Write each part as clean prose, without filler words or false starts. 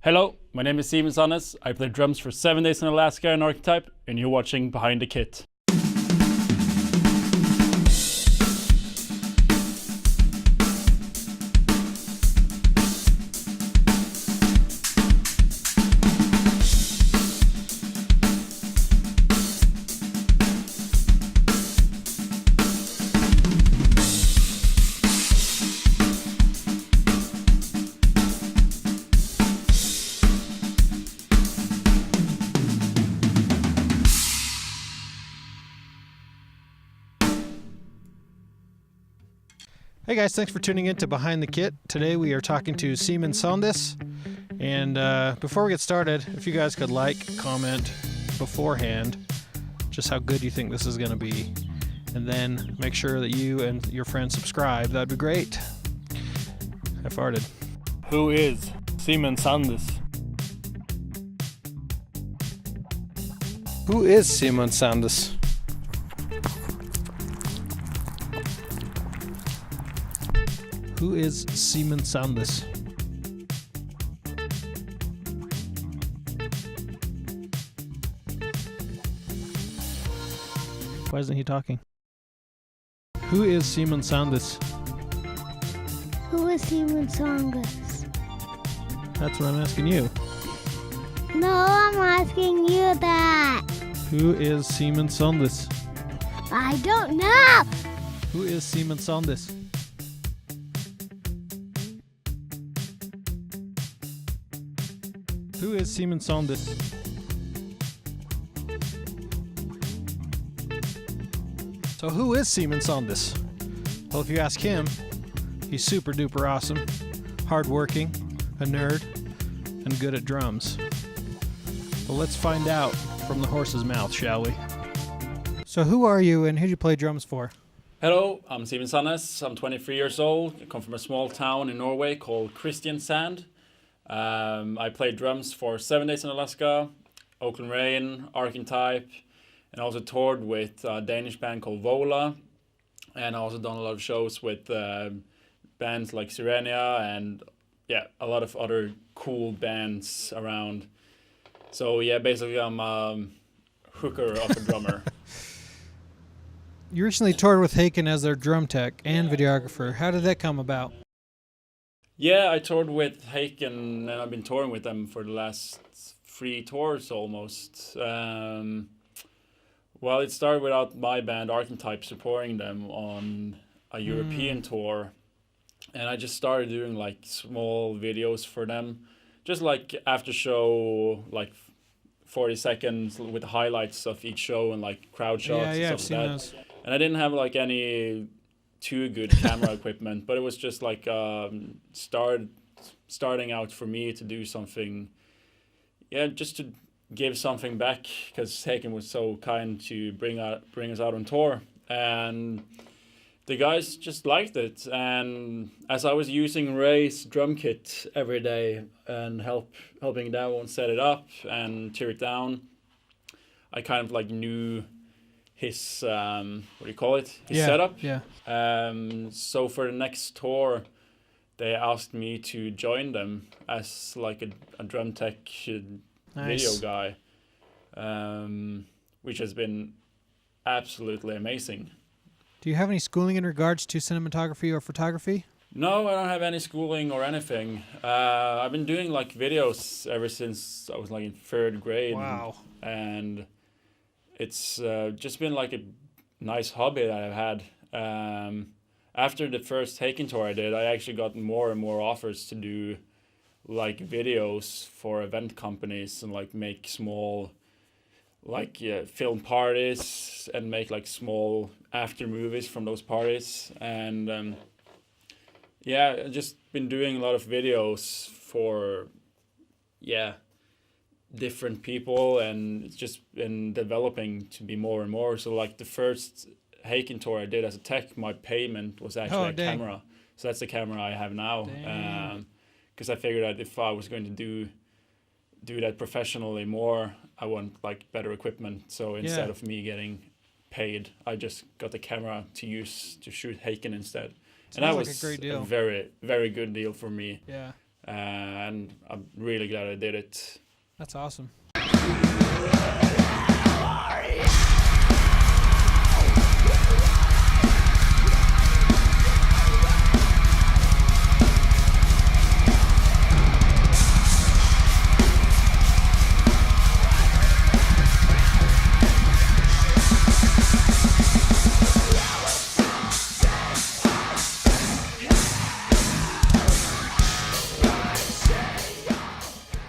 Hello, my name is Simen Sandnes. I play drums for 7 Days in Alaska and Arkentype, and you're watching Behind the Kit. Hey guys, thanks for tuning in to Behind the Kit. Today we are talking to Simen Sandnes. And before we get started, if you guys could like, comment beforehand just how good you think this is going to be. And then make sure that you and your friends subscribe. That'd be great. I farted. Who is Simen Sandnes? Who is Simen Sandnes? Who is Simen Sandnes? Why isn't he talking? Who is Simen Sandnes? Who is Simen Sandnes? That's what I'm asking you. No, I'm asking you that. Who is Simen Sandnes? I don't know. Who is Simen Sandnes? Who is Simen Sandnes? So who is Simen Sandnes? Well, if you ask him, he's super duper awesome, hardworking, a nerd, and good at drums. Well, let's find out from the horse's mouth, shall we? So who are you and who do you play drums for? Hello, I'm Simen Sandnes. I'm 23 years old. I come from a small town in Norway called Kristiansand. I played drums for 7 Days in Alaska, Oakland Rain, Arkentype, and also toured with a Danish band called Vola. And I also done a lot of shows with bands like Sirenia and a lot of other cool bands around. So yeah, basically I'm a hooker of a drummer. You recently toured with Haken as their drum tech and videographer. How did that come about? Yeah, I toured with Haken, and I've been touring with them for the last 3 tours almost. Well, it started without my band Arkentype supporting them on a European tour, and I just started doing like small videos for them, just like after show, like 40 seconds with the highlights of each show and like crowd shots and stuff like that. Those. And I didn't have like any too good camera equipment, but it was just like starting out for me to do something, just to give something back, because Haken was so kind to bring us out on tour, and the guys just liked it. And as I was using Ray's drum kit every day and helping that one set it up and tear it down, I kind of like knew his what do you call it? His setup. Yeah. So for the next tour, they asked me to join them as like a drum tech video guy, which has been absolutely amazing. Do you have any schooling in regards to cinematography or photography? No, I don't have any schooling or anything. I've been doing like videos ever since I was like in 3rd grade. Wow. And it's just been like a nice hobby that I've had. After the first Haken tour I did, I actually got more and more offers to do like videos for event companies and like make small film parties and make like small after movies from those parties. And I've just been doing a lot of videos for different people, and it's just been developing to be more and more. So like the first Haken tour I did as a tech, my payment was actually a camera. So that's the camera I have now. Because I figured that if I was going to do that professionally more, I want like better equipment. So instead of me getting paid, I just got the camera to use to shoot Haken instead. And that was like a great deal. A very, very good deal for me. Yeah. and I'm really glad I did it. That's awesome.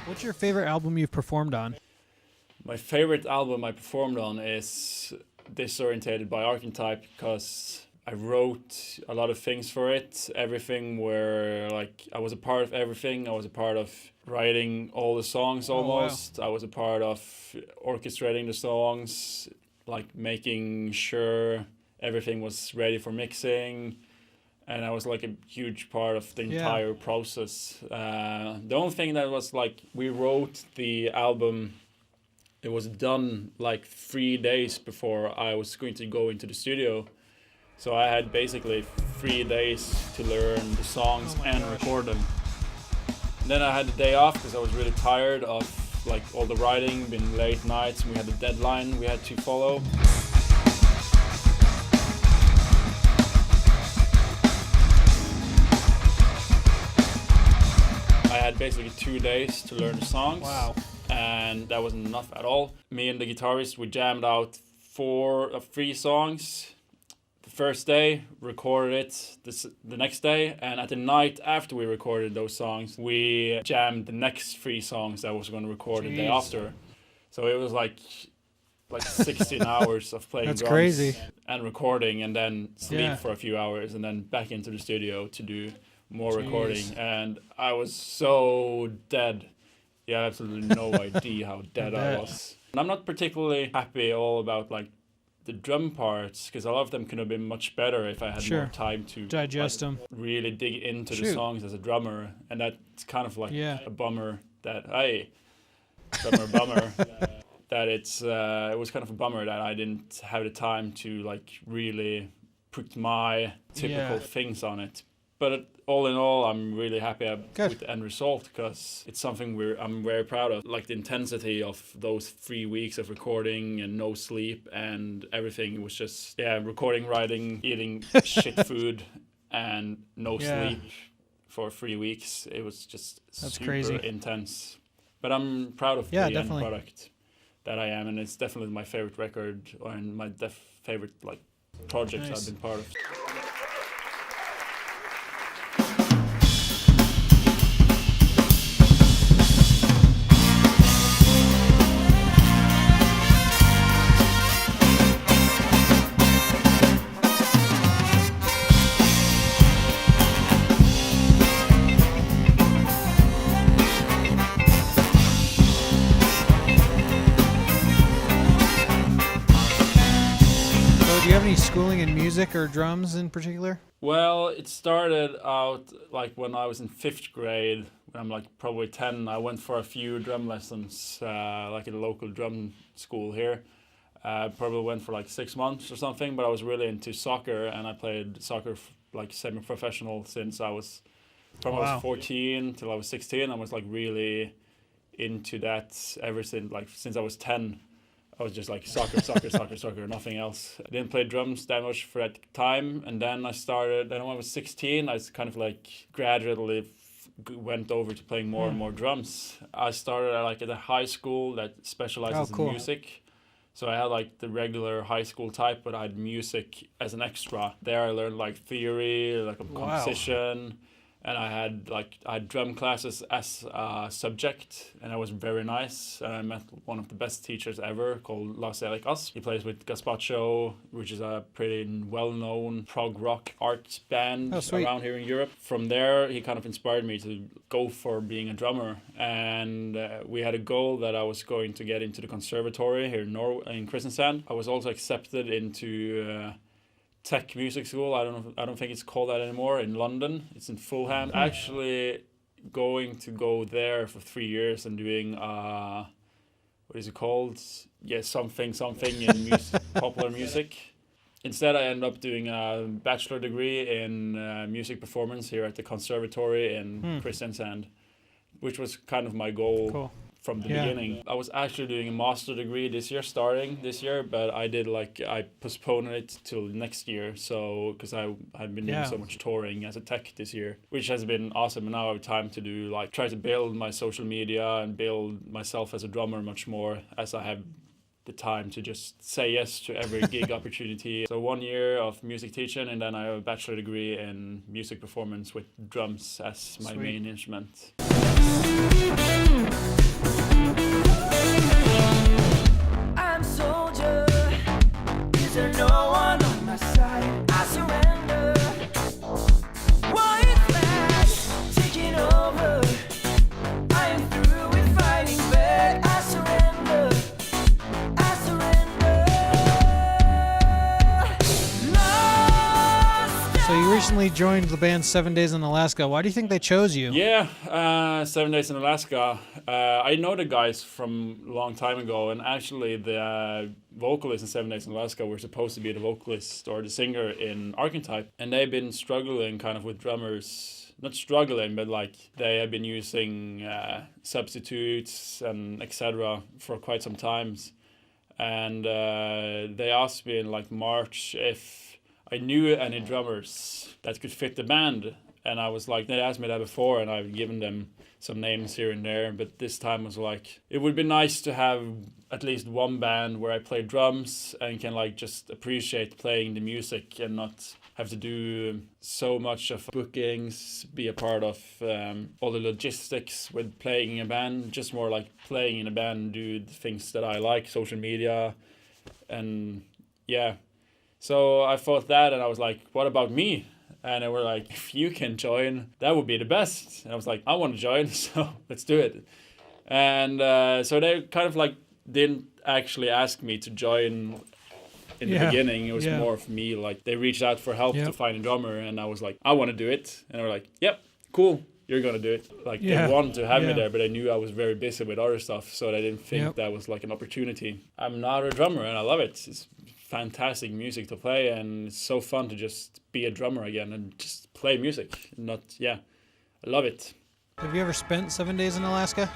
What's your favorite album you've performed on? My favorite album I performed on is Disorientated by Arkentype, because I wrote a lot of things for it. Everything where like I was a part of everything. I was a part of writing all the songs almost. Oh, wow. I was a part of orchestrating the songs, like making sure everything was ready for mixing. And I was like a huge part of the entire process. The only thing that was like, we wrote the album, it was done like 3 days before I was going to go into the studio. So I had basically 3 days to learn the songs and record them. And then I had the day off because I was really tired of like all the writing, been late nights, and we had a deadline we had to follow. I had basically 2 days to learn the songs. Wow. And that wasn't enough at all. Me and the guitarist, we jammed out 3 songs. The first day, recorded it the next day, and at the night after we recorded those songs, we jammed the next 3 songs that I was going to record the day after. So it was like 16 hours of playing That's drums crazy. and recording, and then sleep for a few hours, and then back into the studio to do more recording. And I was so dead. You have absolutely no idea how dead I was. And I'm not particularly happy all about like the drum parts, because a lot of them could have been much better if I had more time to digest them, really dig into the songs as a drummer. And that's kind of like a bummer that bummer that it was kind of a bummer that I didn't have the time to like really put my typical things on it. But all in all, I'm really happy with the end result, because it's something I'm very proud of. Like the intensity of those 3 weeks of recording and no sleep and everything. It was just, recording, writing, eating shit food and no sleep for 3 weeks. It was just super intense. But I'm proud of the end product that I am. And it's definitely my favorite record and my favorite like projects I've been part of. Schooling in music or drums in particular? Well, it started out like when I was in 5th grade. When I'm like probably 10, I went for a few drum lessons, like at a local drum school here. Probably went for like 6 months or something, but I was really into soccer, and I played soccer like semi-professional since I was, I was 14 till I was 16. I was like really into that ever since I was 10. I was just like soccer, nothing else. I didn't play drums that much for that time. And then when I was 16, I kind of like gradually went over to playing more and more drums. I started at a high school that specializes in music. So I had like the regular high school type, but I had music as an extra. There I learned like theory, like composition. And I had drum classes as a subject, and that was very nice. And I met one of the best teachers ever called Laurance. He plays with Gazpacho, which is a pretty well-known prog rock art band around here in Europe. From there, he kind of inspired me to go for being a drummer. And we had a goal that I was going to get into the conservatory here in Kristiansand. I was also accepted into Tech Music School. I don't think it's called that anymore, in London. It's in Fulham. Actually going to go there for 3 years and doing what is it called? Something in music, popular music. Instead, I ended up doing a bachelor degree in music performance here at the conservatory in Kristiansand. which was kind of my goal. Cool. From the Yeah. beginning. I was actually doing a master degree starting this year, but I postponed it till next year. So, because I had been doing Yeah. so much touring as a tech this year, which has been awesome. And now I have time to do try to build my social media and build myself as a drummer much more, as I have the time to just say yes to every gig opportunity. So 1 year of music teaching, and then I have a bachelor degree in music performance with drums as my Sweet. main instrument. I'm soldier. Is there no one on my side? I surrender. White flag taking over. I am through with fighting back. I surrender. I surrender. Lost. So you recently joined the band 7 Days in Alaska. Why do you think they chose you? Yeah, 7 Days in Alaska. I know the guys from a long time ago, and actually the vocalist in 7 Days in Alaska were supposed to be the vocalist or the singer in Arkentype, and they've been struggling kind of with drummers. Not struggling, but they have been using substitutes and etc. for quite some times. And they asked me in March if I knew any drummers that could fit the band. And I was they asked me that before, and I've given them some names here and there. But this time was it would be nice to have at least one band where I play drums and can just appreciate playing the music and not have to do so much of bookings, be a part of all the logistics with playing in a band. Just more playing in a band, do the things that I like, social media, and yeah. So I thought that, and I was what about me? And they were if you can join, that would be the best. And I was I want to join, so let's do it. And so they kind of didn't actually ask me to join in the beginning. It was more of me, they reached out for help to find a drummer, and I was I want to do it. And they were yep, cool, you're going to do it. They wanted to have me there, but they knew I was very busy with other stuff, so they didn't think that was an opportunity. I'm not a drummer, and I love it. It's fantastic music to play, and it's so fun to just be a drummer again and just play music. I love it. Have you ever spent 7 days in Alaska?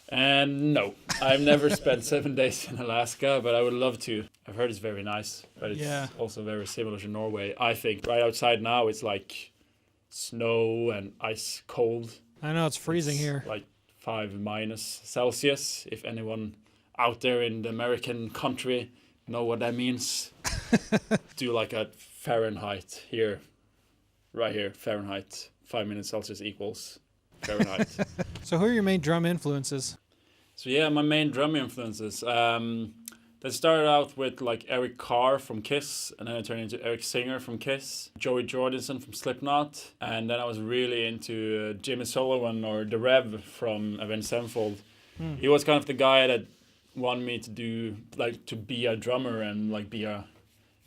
And no, I've never spent 7 days in Alaska, but I would love to. I've heard it's very nice, but it's also very similar to Norway. I think right outside now it's snow and ice cold. I know it's freezing here. 5-Celsius. If anyone out there in the American country know what that means, do a Fahrenheit here, right here, Fahrenheit. 5-Celsius equals Fahrenheit. So who are your main drum influences? So yeah, my main drum influences. That started out with Eric Carr from Kiss, and then it turned into Eric Singer from Kiss, Joey Jordison from Slipknot, and then I was really into Jimmy Sullivan or The Rev from Avenged Sevenfold. He was kind of the guy that wanted me to do to be a drummer and be a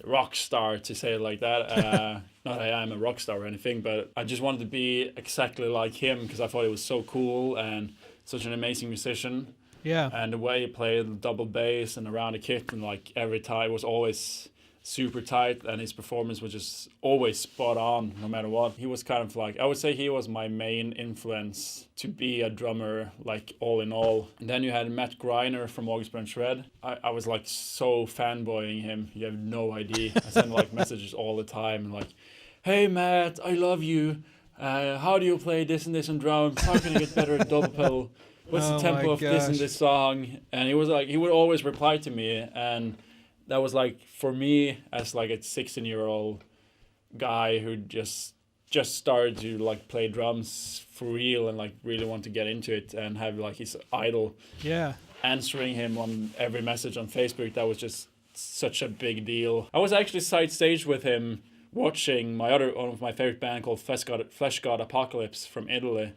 rock star, to say it like that. Not that I am a rock star or anything, but I just wanted to be exactly like him because I thought he was so cool and such an amazing musician. Yeah. And the way he played double bass and around the kit, and every time, it was always super tight, and his performance was just always spot on no matter what. He was kind of I would say he was my main influence to be a drummer, all in all. And then you had Matt Greiner from August Burns Red. I was so fanboying him, you have no idea. I sent messages all the time and hey Matt, I love you. How do you play this and this on drums? How can I get better at double pedal? What's the tempo of this and this song? And he was he would always reply to me, and that was for me as a 16-year-old guy who just started to play drums for real and really want to get into it and have his idol answering him on every message on Facebook. That was just such a big deal. I was actually side stage with him watching one of my favorite band called Flesh God Apocalypse from Italy.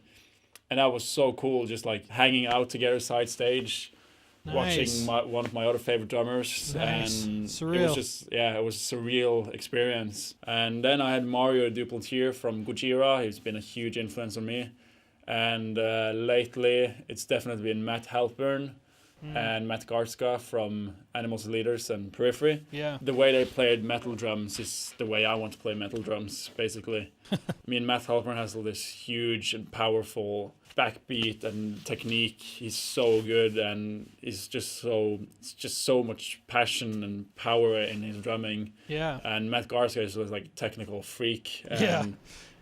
And that was so cool, just hanging out together side stage, watching one of my other favorite drummers. Nice. And Surreal. it was just, it was a surreal experience. And then I had Mario Duplantier from Gojira. He's been a huge influence on me. And lately, it's definitely been Matt Halpern and Matt Garska from Animals and Leaders and Periphery. Yeah. The way they played metal drums is the way I want to play metal drums, basically. I mean, Matt Halpern has all this huge and powerful backbeat and technique. He's so good, and it's just so much passion and power in his drumming. Yeah. And Matt Garska is like a technical freak. And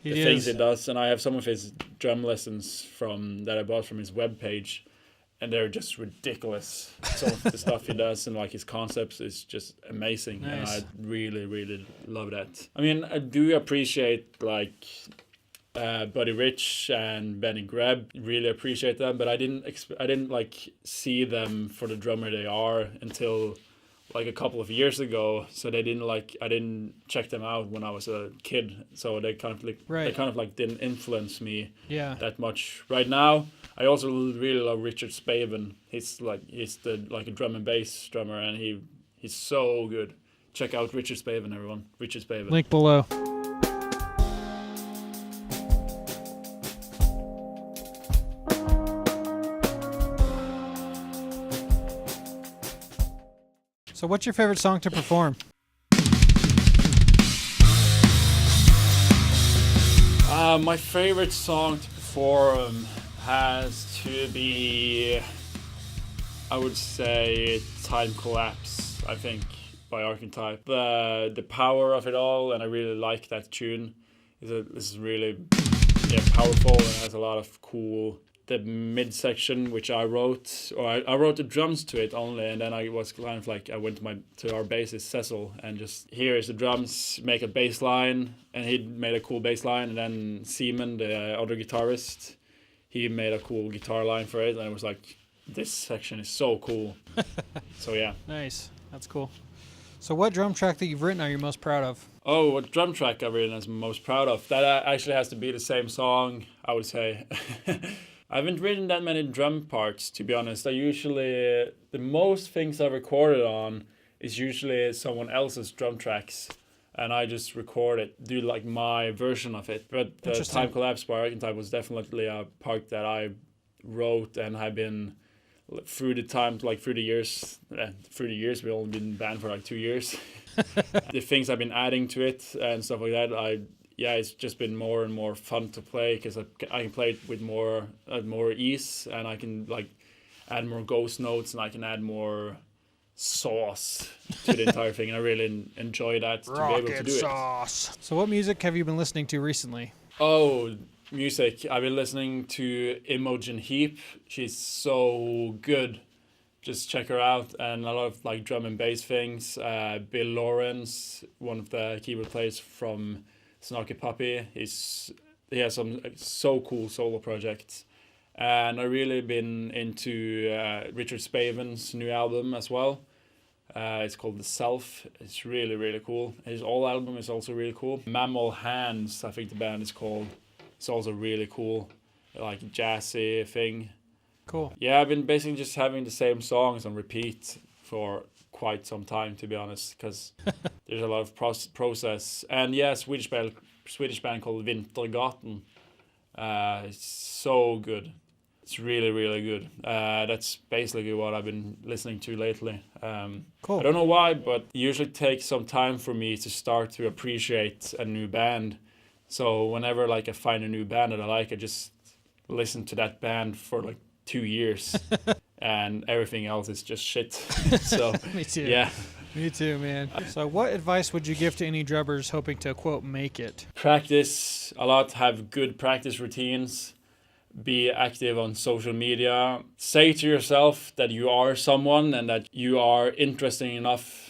Yeah. the things he does, and I have some of his drum lessons that I bought from his webpage, and they're just ridiculous. Some of the stuff he does and like his concepts is just amazing. Nice. And I really, really love that. I mean, I do appreciate like Buddy Rich and Benny Greb. Really appreciate them, but I didn't like see them for the drummer they are until like a couple of years ago. So I didn't check them out when I was a kid. So they kind of like didn't influence me that much. Right now, I also really love Richard Spaven. He's a drum and bass drummer, and he's so good. Check out Richard Spaven, everyone. Richard Spaven. Link below. So what's your favorite song to perform? My favorite song to perform has to be, I would say, Time Collapse, I think, by Arkentype. The power of it all, and I really like that tune. This is really powerful, and has a lot of cool. The midsection, which I wrote, or I wrote the drums to it only, and then I was kind of like, I went to our bassist Cecil, and just here is the drums, make a bass line, and he made a cool bass line, and then Simen, the other guitarist, he made a cool guitar line for it, and I was like, this section is so cool. So yeah. Nice, that's cool. So what drum track that you've written are you most proud of? Oh, what drum track I've written I'm most proud of? That actually has to be the same song, I would say. I haven't written that many drum parts, to be honest. The most things I've recorded on is usually someone else's drum tracks, and I just record it, do like my version of it. But the Time Collapse by Arkentype was definitely a part that I wrote and have been through the years. We've only been banned for like 2 years. The things I've been adding to it and stuff like that, it's just been more and more fun to play because I can play it with more ease, and I can like add more ghost notes, and I can add more sauce to the entire thing, and I really enjoy that to be able to do sauce. It. So what music have you been listening to recently? Oh, music. I've been listening to Imogen Heap. She's so good. Just check her out, and a lot of like drum and bass things. Bill Laurance, one of the keyboard players from Snarky Puppy, he has some so cool solo projects, and I've really been into Richard Spaven's new album as well. It's called The Self. It's really, really cool. His old album is also really cool. Mammal Hands, I think the band is called. It's also really cool, like jazzy thing. Cool. Yeah, I've been basically just having the same songs on repeat for quite some time, to be honest, because there's a lot of process. And yeah, Swedish band called Wintergatan. It's so good. It's really, really good. That's basically what I've been listening to lately. Cool. I don't know why, but it usually takes some time for me to start to appreciate a new band. So whenever like I find a new band that I like, I just listen to that band for like 2 years. And everything else is just shit. So Me too. Yeah. Me too, man. So what advice would you give to any drummers hoping to, quote, make it? Practice a lot, have good practice routines, be active on social media, say to yourself that you are someone and that you are interesting enough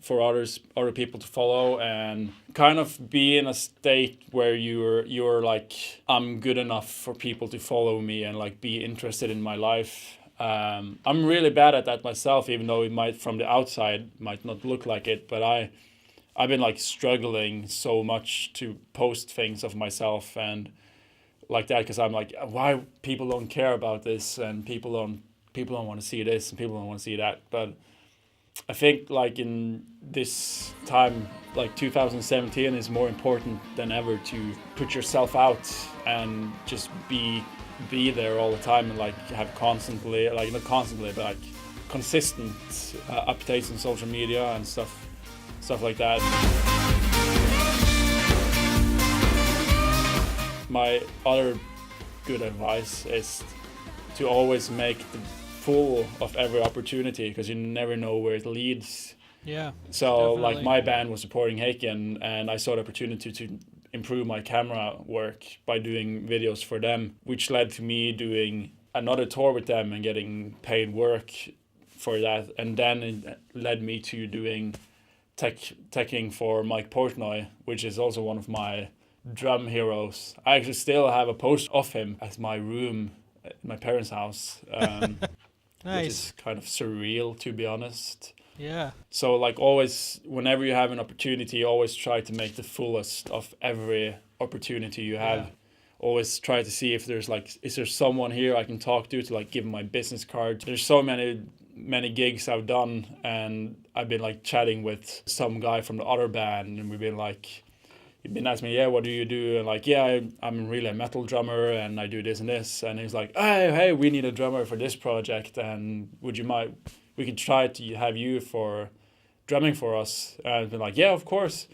for other people to follow, and kind of be in a state where you're like, I'm good enough for people to follow me and like be interested in my life. I'm really bad at that myself, even though it might from the outside might not look like it, but I've been like struggling so much to post things of myself and like that, because I'm like, why people don't care about this, and people don't want to see this, and people don't want to see that. But I think like in this time, like 2017 is more important than ever to put yourself out and just be there all the time and like have constantly, like not constantly, but like consistent updates on social media and stuff like that. My other good advice is to always make the full of every opportunity, because you never know where it leads. Yeah. So definitely. like my band was supporting Haken, and I saw the opportunity to improve my camera work by doing videos for them, which led to me doing another tour with them and getting paid work for that. And then it led me to doing teching for Mike Portnoy, which is also one of my drum heroes. I actually still have a poster of him at my room at my parents' house. Nice. Which is kind of surreal, to be honest. Yeah. So like always, whenever you have an opportunity, always try to make the fullest of every opportunity you have. Yeah. Always try to see if there's like, is there someone here I can talk to like give them my business card. There's so many gigs I've done, and I've been like chatting with some guy from the other band, and we've been like, he'd been asking me, yeah, what do you do? And like, yeah, I'm really a metal drummer and I do this and this. And he's like, hey, we need a drummer for this project, and would you mind, we could try to have you for drumming for us. And I've been like, yeah, of course.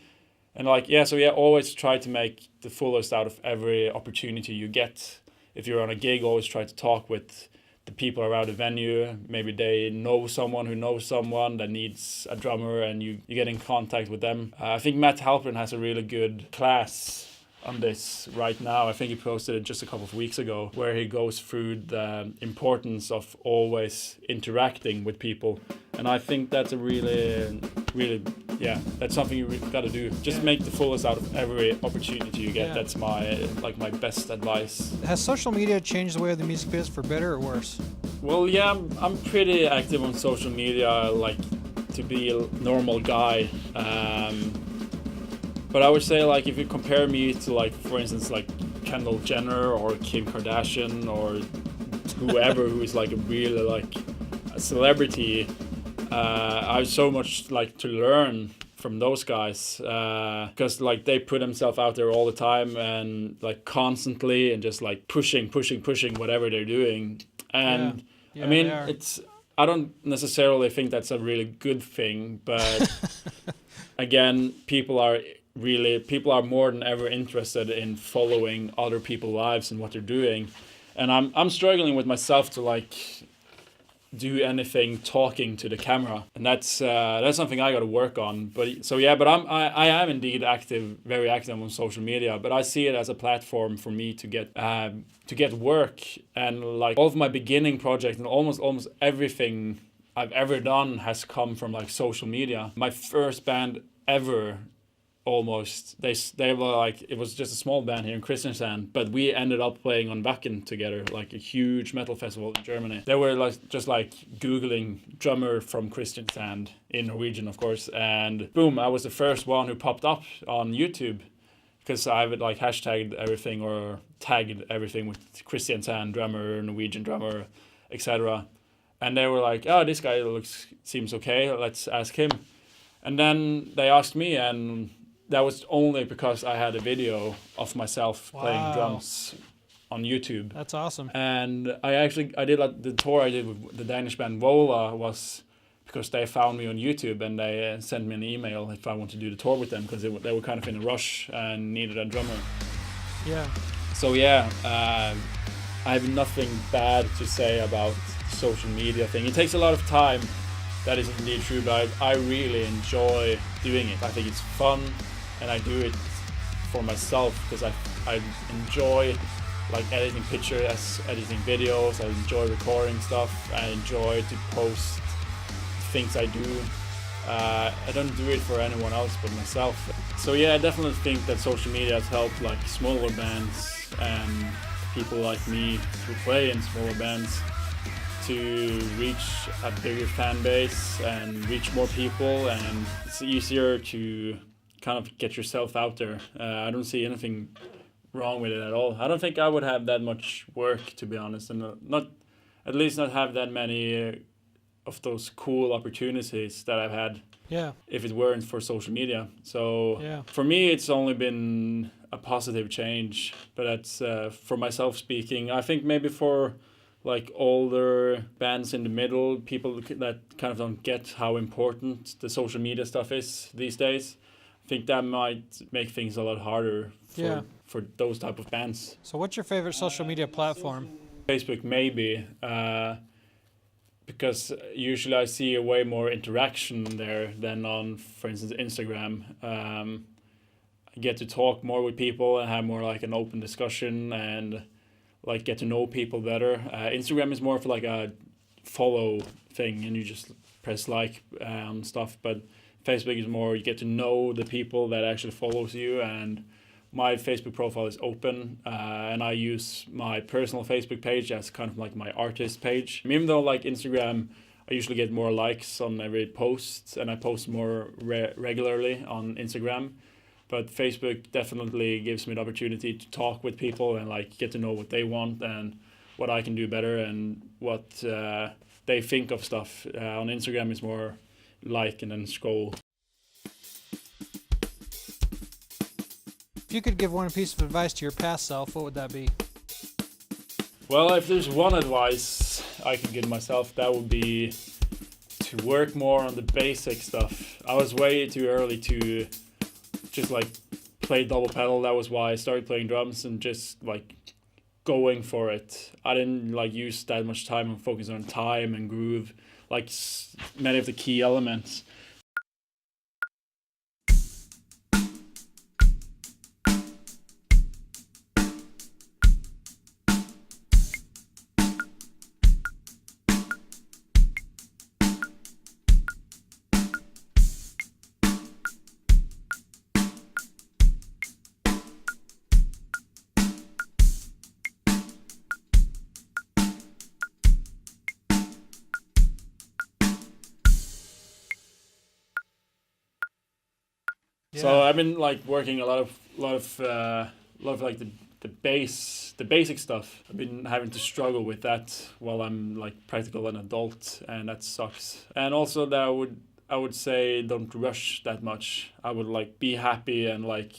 And like, yeah, so yeah, always try to make the fullest out of every opportunity you get. If you're on a gig, always try to talk with the people around the venue. Maybe they know someone who knows someone that needs a drummer, and you get in contact with them. I think Matt Halpern has a really good class on this right now. I think he posted it just a couple of weeks ago, where he goes through the importance of always interacting with people. And I think that's a really, that's something you got to do. Just make the fullest out of every opportunity you get. Yeah. That's my best advice. Has social media changed the way of the music biz for better or worse? Well, yeah, I'm pretty active on social media, like to be a normal guy. But I would say, like, if you compare me to, like, for instance, like Kendall Jenner or Kim Kardashian or whoever who is like a really like a celebrity, I have so much like to learn from those guys, because like they put themselves out there all the time and like constantly and just like pushing whatever they're doing. And Yeah, I mean, they are. I don't necessarily think that's a really good thing, but again, people are more than ever interested in following other people's lives and what they're doing. And I'm struggling with myself to like do anything talking to the camera, and that's something I got to work on. But I am indeed very active on social media, but I see it as a platform for me to get work. And like all of my beginning projects and almost everything I've ever done has come from like social media. My first band ever, almost, they were like, it was just a small band here in Kristiansand, but we ended up playing on Wacken together, like a huge metal festival in Germany. They were like just like Googling drummer from Kristiansand in Norwegian, of course, and boom, I was the first one who popped up on YouTube, because I would like hashtagged everything or tagged everything with Kristiansand drummer, Norwegian drummer, etc. And they were like, oh, this guy seems okay, let's ask him. And then they asked me, and that was only because I had a video of myself playing drums on YouTube. That's awesome. And I did like the tour I did with the Danish band Vola was because they found me on YouTube, and they sent me an email if I wanted to do the tour with them, because they were kind of in a rush and needed a drummer. Yeah. So yeah, I have nothing bad to say about the social media thing. It takes a lot of time. That is indeed true, but I really enjoy doing it. I think it's fun, and I do it for myself because I enjoy like editing pictures, editing videos. I enjoy recording stuff. I enjoy to post things I do. I don't do it for anyone else but myself. So yeah, I definitely think that social media has helped like smaller bands and people like me who play in smaller bands to reach a bigger fan base and reach more people, and it's easier to kind of get yourself out there. I don't see anything wrong with it at all. I don't think I would have that much work, to be honest, and not have that many of those cool opportunities that I've had Yeah. if it weren't for social media. So Yeah. for me, it's only been a positive change. But that's for myself speaking. I think maybe for like older bands in the middle, people that kind of don't get how important the social media stuff is these days, I think that might make things a lot harder for those type of bands. So what's your favorite social media platform? Facebook maybe, because usually I see a way more interaction there than on, for instance, Instagram. I get to talk more with people and have more like an open discussion and like get to know people better. Instagram is more of like a follow thing and you just press like on stuff, but Facebook is more you get to know the people that actually follows you. And my Facebook profile is open, and I use my personal Facebook page as kind of like my artist page. Even though like Instagram, I usually get more likes on every post and I post more regularly on Instagram. But Facebook definitely gives me the opportunity to talk with people and like get to know what they want and what I can do better and what they think of stuff. On Instagram, it's more like and then scroll. If you could give one piece of advice to your past self, what would that be? Well, if there's one advice I could give myself, that would be to work more on the basic stuff. I was way too early to just like play double pedal. That was why I started playing drums and just like going for it. I didn't like use that much time and focus on time and groove, like many of the key elements. So I've been like working a lot of like the basic stuff. I've been having to struggle with that while I'm like practical and adult, and that sucks. And also that I would say don't rush that much. I would like be happy and like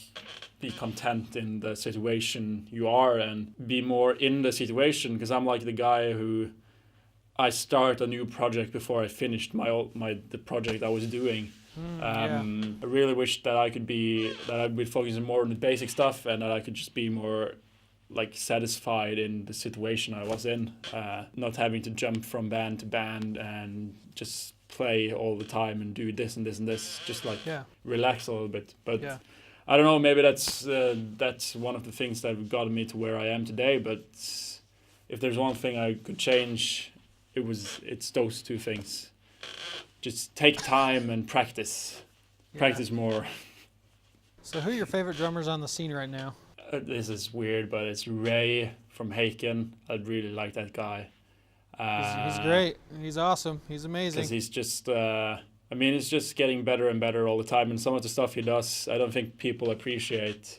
be content in the situation you are and be more in the situation, because I'm like the guy who I start a new project before I finished the project I was doing. I really wish that I'd be focusing more on the basic stuff and that I could just be more like satisfied in the situation I was in, not having to jump from band to band and just play all the time and do this and this and this, just like relax a little bit. But I don't know, maybe that's one of the things that got me to where I am today. But if there's one thing I could change, it's those two things. Just take time and practice more. So who are your favorite drummers on the scene right now? This is weird, but it's Ray from Haken. I really like that guy. He's great. He's awesome. He's amazing. Because he's just, he's just getting better and better all the time. And some of the stuff he does, I don't think people appreciate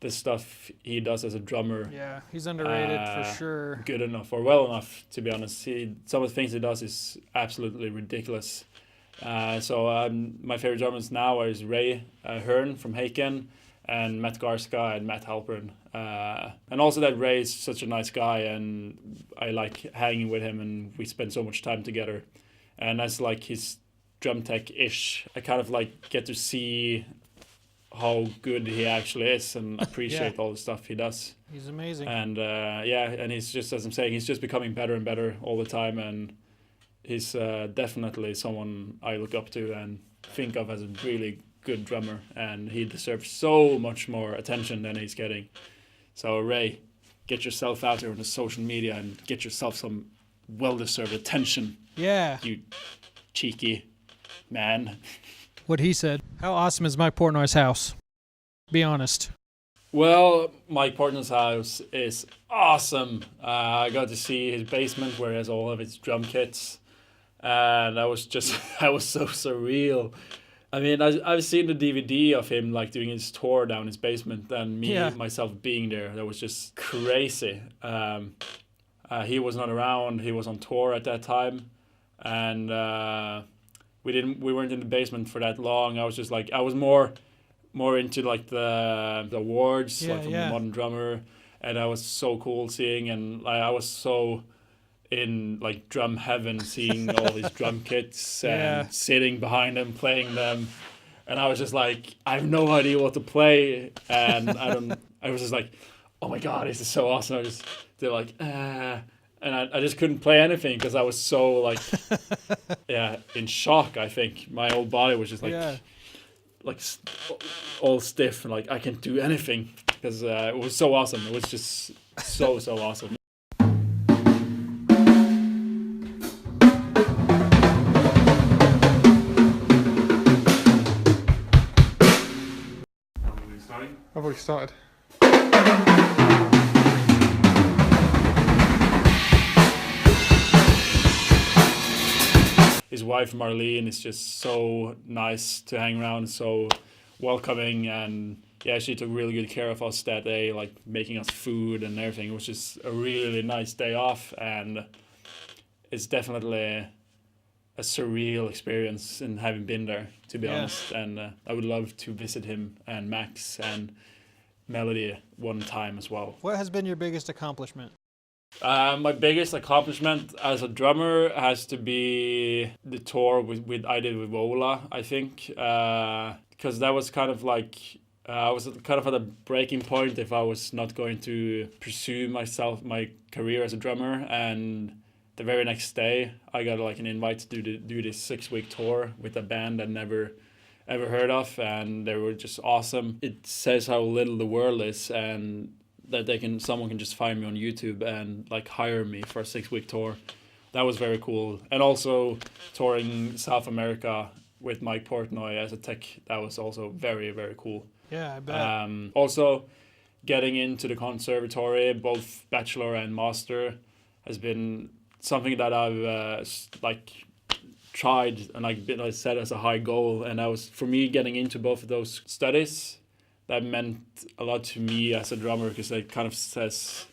the stuff he does as a drummer. Yeah, he's underrated for sure. Good enough or well enough, to be honest. Some of the things he does is absolutely ridiculous. So my favorite drummers now is Ray Hearn from Haken and Matt Garska and Matt Halpern. And also that Ray is such a nice guy and I like hanging with him and we spend so much time together. And as like his drum tech-ish, I kind of like get to see how good he actually is and appreciate all the stuff he does. He's amazing. And and he's just, as I'm saying, he's just becoming better and better all the time, and he's definitely someone I look up to and think of as a really good drummer, and he deserves so much more attention than he's getting. So Ray, get yourself out there on the social media and get yourself some well-deserved attention. Yeah. You cheeky man. What he said. How awesome is Mike Portnoy's house? Be honest. Well, Mike Portnoy's house is awesome. I got to see his basement where he has all of his drum kits. And that was so surreal. I mean, I've seen the DVD of him like doing his tour down his basement and myself being there. That was just crazy. He was not around. He was on tour at that time. and we weren't in the basement for that long. I was just like, I was more into like the awards, like from the Modern Drummer, and that was so cool seeing, and like, I was so in like drum heaven, seeing all these drum kits and sitting behind them, playing them, and I was just like, I have no idea what to play, and I was just like, oh my god, this is so awesome. I just did like and I just couldn't play anything because I was so like in shock. I think my whole body was just like all stiff, and like I can't do anything because it was so awesome. It was just so awesome. I've already started. His wife Marlene is just so nice to hang around, so welcoming, and she took really good care of us that day, like making us food and everything. It was just a really nice day off, and it's definitely a surreal experience in having been there, to be honest. And I would love to visit him and Max and Melody one time as well. What has been your biggest accomplishment? My biggest accomplishment as a drummer has to be the tour I did with Vola, I think, because that was kind of like I was kind of at a breaking point if I was not going to pursue my career as a drummer. And the very next day, I got like an invite to do this 6-week tour with a band I'd never ever heard of, and they were just awesome. It says how little the world is, and that someone can just find me on YouTube and like hire me for a 6-week tour. That was very cool. And also touring South America with Mike Portnoy as a tech, that was also very, very cool. Yeah, I bet. Also, getting into the conservatory, both bachelor and master, has been something that I've tried and I set as a high goal. And that was, for me, getting into both of those studies, that meant a lot to me as a drummer, because it kind of says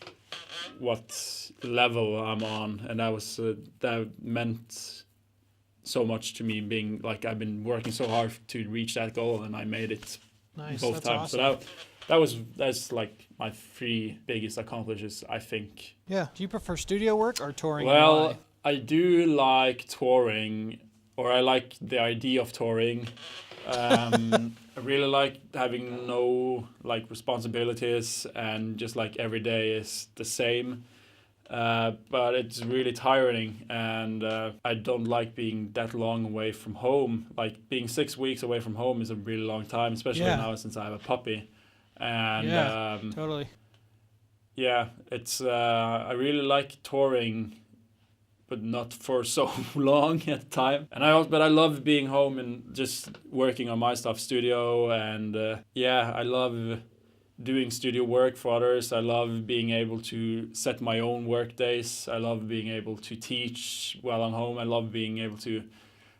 what level I'm on, and that meant so much to me, being like I've been working so hard to reach that goal, and I made it both times. Awesome. So that's like my 3 biggest accomplishments, I think. Yeah. Do you prefer studio work or touring? Well, I do like touring, or I like the idea of touring. I really like having no like responsibilities, and just like every day is the same. But it's really tiring, and I don't like being that long away from home. Like being 6 weeks away from home is a really long time, especially now since I have a puppy. And totally. Yeah, it's I really like touring, but not for so long at the time. But I love being home and just working on my stuff, studio, and I love doing studio work for others. I love being able to set my own work days. I love being able to teach while I'm home. I love being able to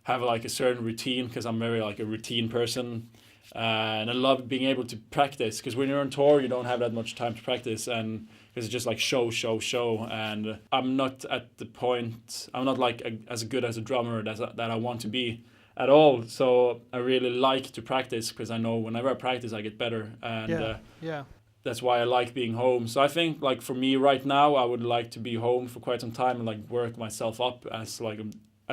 have like a certain routine, because I'm very like a routine person. And I love being able to practice, because when you're on tour, you don't have that much time to practice, and because it's just like show. And I'm not at the point, I'm not like as good as a drummer that I want to be at all. So I really like to practice, because I know whenever I practice, I get better. And that's why I like being home. So I think like for me right now, I would like to be home for quite some time and like work myself up as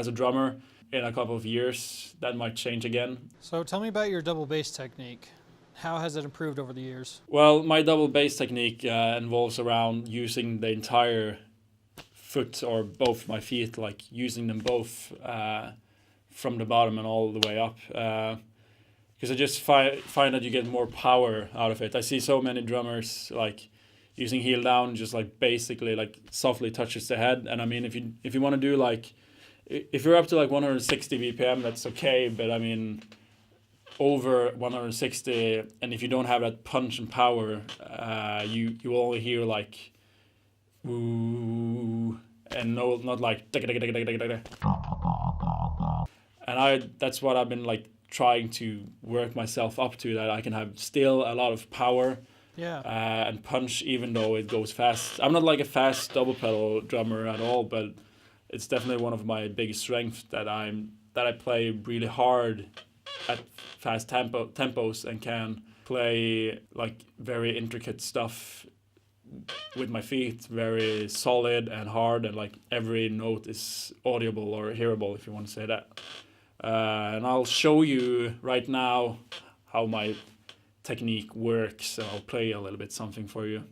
a drummer. In a couple of years, that might change again. So tell me about your double bass technique. How has it improved over the years? Well, my double bass technique involves around using the entire foot, or both my feet, like using them both from the bottom and all the way up. Because I just find that you get more power out of it. I see so many drummers like using heel down, just like basically like softly touches the head. And I mean, if you want to do like, if you're up to like 160 BPM, that's okay. But I mean, over 160, and if you don't have that punch and power, you only hear like woo, and not like. And that's what I've been like trying to work myself up to, that I can have still a lot of power. And punch, even though it goes fast. I'm not like a fast double pedal drummer at all, but it's definitely one of my biggest strengths that I play really hard at fast tempos and can play like very intricate stuff with my feet, very solid and hard, and like every note is audible or hearable, if you want to say that. And I'll show you right now how my technique works. I'll play a little bit something for you.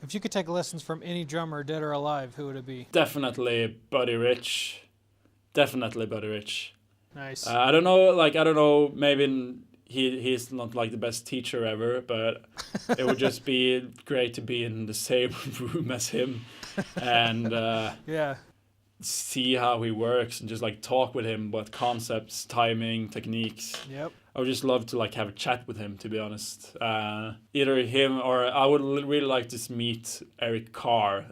If you could take lessons from any drummer, dead or alive, who would it be? Definitely Buddy Rich. Definitely Buddy Rich. Nice. I don't know, maybe he's not like the best teacher ever, but it would just be great to be in the same room as him and yeah. see how he works and just like talk with him about concepts, timing, techniques. Yep. I would just love to like have a chat with him, to be honest. Either him or I would really like to meet Eric Carr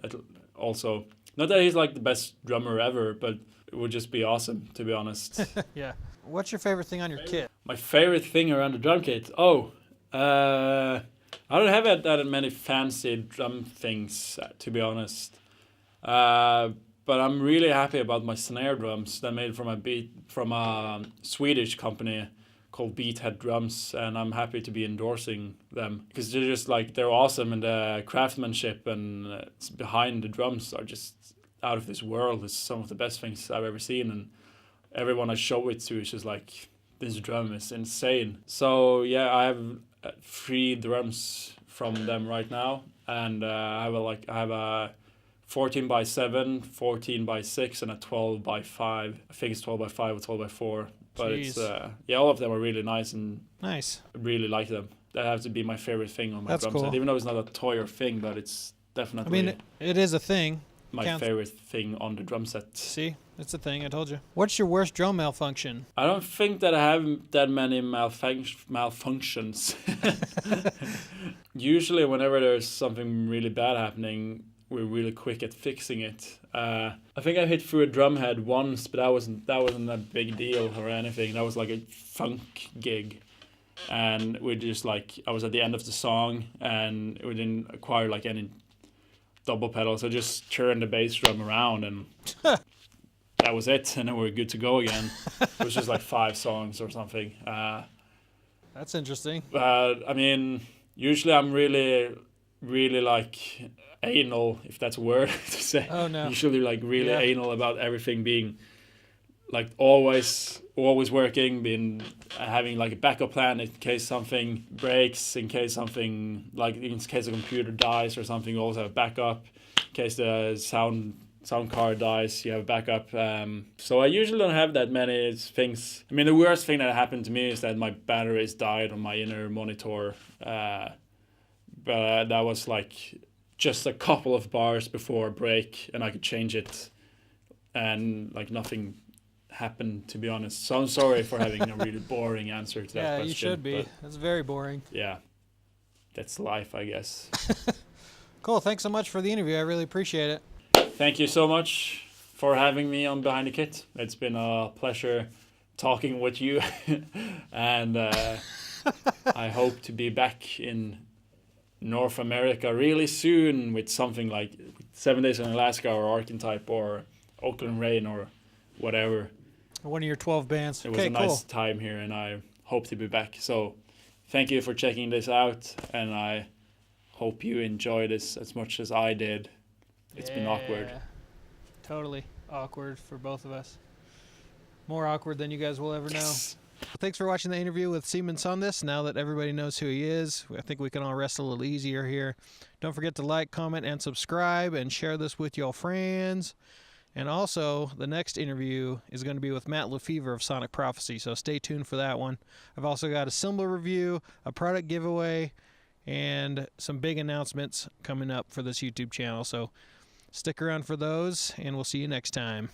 also. Not that he's like the best drummer ever, but it would just be awesome, to be honest. Yeah. What's your favorite thing on your kit? My favorite thing around the drum kit? I don't have that many fancy drum things, to be honest. But I'm really happy about my snare drums that I made from a Swedish company called Beathead Drums, and I'm happy to be endorsing them because they're just like, they're awesome, and the craftsmanship and behind the drums are just out of this world. It's some of the best things I've ever seen, and everyone I show it to is just like, this drum is insane. So yeah, I have 3 drums from them right now, and I have a 14x7, 14x6, and a 12x5. I think it's 12x5 or 12x4. But Jeez. It's all of them are really nice, and Nice. I really like them. That has to be my favorite thing on my That's drum cool. set. Even though it's not a toy or thing, but it's definitely I mean, it is a thing. my counts. favorite thing on the drum set. See, it's a thing. I told you. What's your worst drum malfunction? I don't think that I have that many malfunctions. Usually, whenever there's something really bad happening, we're really quick at fixing it. I think I hit through a drum head once, but that wasn't a big deal or anything. That was like a funk gig, and we just like, I was at the end of the song, and we didn't acquire like any double pedals. So I just turned the bass drum around, and that was it, and then we were good to go again. It was just like 5 songs or something. That's interesting. I mean, usually I'm really like anal, if that's a word to say. Oh no. Usually like really Yeah. anal about everything being like always working, having like a backup plan in case something breaks, in case something, like in case a computer dies or something, you also have backup. In case the sound card dies, you have a backup. So I usually don't have that many things. I mean, the worst thing that happened to me is that my batteries died on my inner monitor. But that was like just a couple of bars before break, and I could change it, and like nothing happened, to be honest. So I'm sorry for having a really boring answer to that Yeah, question. you should be. But That's very boring. yeah, that's life, I guess. Cool. Thanks so much for the interview. I really appreciate it. Thank you so much for having me on Behind the Kit. It's been a pleasure talking with you, and I hope to be back in North America really soon with something like 7 Days in Alaska or Arkentype or Oakland Rain or whatever. One of your 12 bands. It was Okay, a nice cool. time here, and I hope to be back. So thank you for checking this out, and I hope you enjoy this as much as I did. It's been awkward. Yeah. Totally awkward for both of us. More awkward than you guys will ever know. Thanks for watching the interview with Simen Sandnes. Now that everybody knows who he is, I think we can all rest a little easier here. Don't forget to like, comment, and subscribe, and share this with your friends. And also, the next interview is going to be with Matt Lefevre of Sonic Prophecy, so stay tuned for that one. I've also got a cymbal review, a product giveaway, and some big announcements coming up for this YouTube channel. So stick around for those, and we'll see you next time.